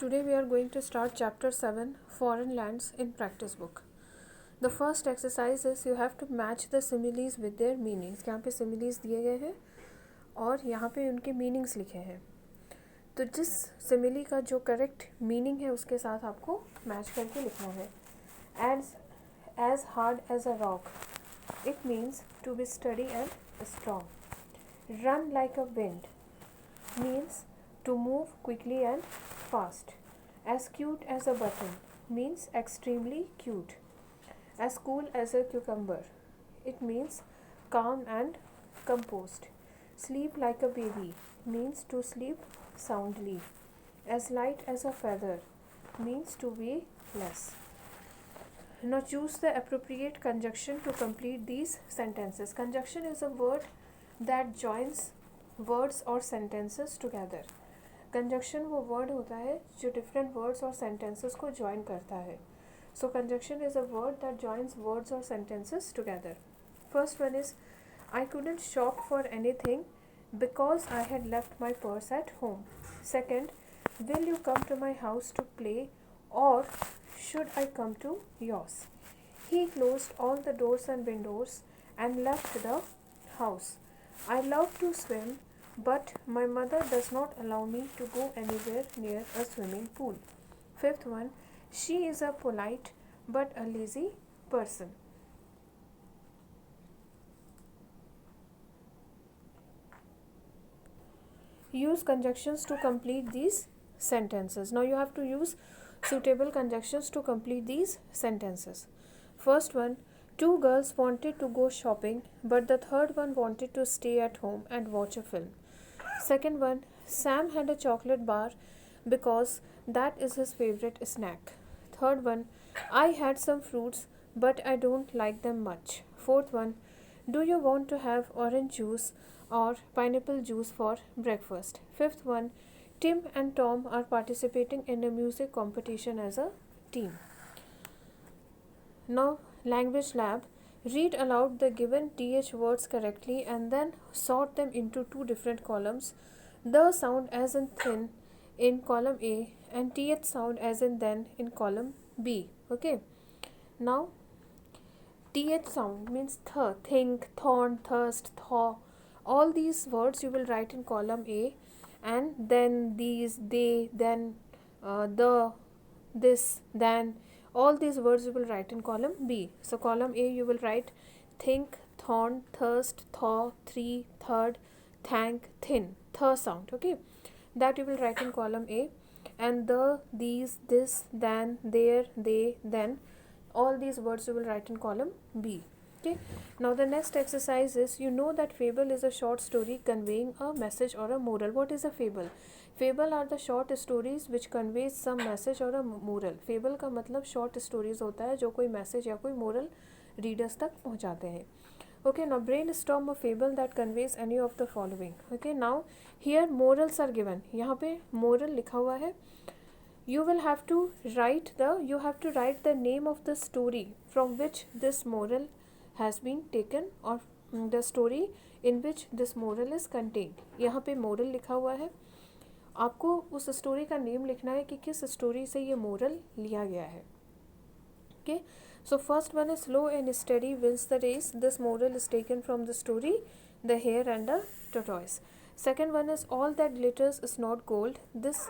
Today we are going to start chapter 7 Foreign Lands in Practice book. The first exercise is you have to match the similes with their meanings. यहाँ पे similes दिए गए हैं और यहाँ पे उनके meanings लिखे हैं. तो जिस simile का जो correct meaning है उसके साथ आपको match करके लिखना है. As hard as a rock. It means to be steady and strong. Run like a wind means to move quickly and fast. As cute as a button means extremely cute. As cool as a cucumber. It means calm and composed. Sleep like a baby means to sleep soundly. As light as a feather means to weigh less. Now choose the appropriate conjunction to complete these sentences. Conjunction is a word that joins words or sentences together. Conjunction वो word होता है जो different words और sentences को join करता है. So conjunction is a word that joins words और sentences together. First one is I couldn't shop for anything because I had left my purse at home. Second, will you come to my house to play or should I come to yours. He closed all the doors and windows and left the house. I love to swim, but my mother does not allow me to go anywhere near a swimming pool. Fifth one, she is a polite but a lazy person. Use conjunctions to complete these sentences. Now you have to use suitable conjunctions to complete these sentences. First one, two girls wanted to go shopping, but the third one wanted to stay at home and watch a film. Second one, Sam had a chocolate bar because that is his favorite snack. Third one, I had some fruits, but I don't like them much. Fourth one, do you want to have orange juice or pineapple juice for breakfast? Fifth one, Tim and Tom are participating in a music competition as a team. Now, language lab. Read aloud the given th words correctly and then sort them into two different columns. The sound as in thin in column A and th sound as in then in column B. Okay. Now, th sound means think, thorn, thirst, thaw. All these words you will write in column A, and then, these, they, then, the, this, then. All these words you will write in column B. So column A you will write think, thorn, thirst, thaw, three, third, thank, thin, sound. Okay, that you will write in column A, and the, these, this, then, there, they, then, all these words you will write in column B. Okay, now the next exercise is, you know that fable is a short story conveying a message or a moral. What is a fable? Fable are the short stories which conveys some message और a moral. Fable का मतलब short stories होता है जो कोई message या कोई moral readers तक पहुंचाते हैं. Okay, now brainstorm a fable that conveys any of the following. Okay, now here morals are given. यहाँ पे मोरल लिखा हुआ है. You will have to write the name of the story from which this moral has been taken, or the story in which this moral is contained. यहाँ पे moral लिखा हुआ है. आपको उस स्टोरी का नेम लिखना है कि किस स्टोरी से ये मोरल लिया गया है. Okay, so first one is slow and steady wins the race. This moral is taken from the story the hare and the tortoise. Second one is all that glitters is not gold. This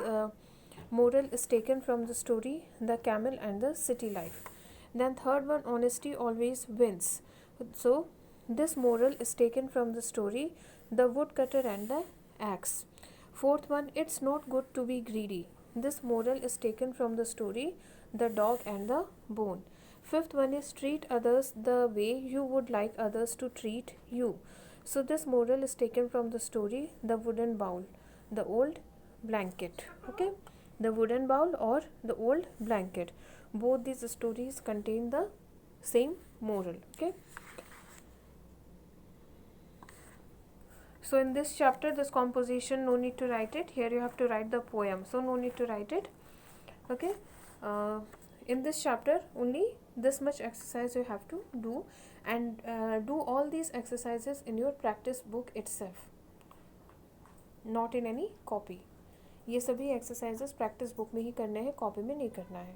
moral is taken from the story The Camel and the City Life. Then third one, honesty always wins. So this moral is taken from the story The Woodcutter and the Axe. Fourth one, it's not good to be greedy. This moral is taken from the story The Dog and the Bone. Fifth one is treat others the way you would like others to treat you. So this moral is taken from the story The Wooden Bowl, The Old Blanket. Okay, The Wooden Bowl or The Old Blanket. Both these stories contain the same moral. Okay. So in this chapter, this composition, no need to write it. Here you have to write the poem. So no need to write it. Okay. In this chapter, only this much exercise you have to do, and do all these exercises in your practice book itself, not in any copy. ये सभी exercises practice book में ही करने हैं, copy में नहीं करना है।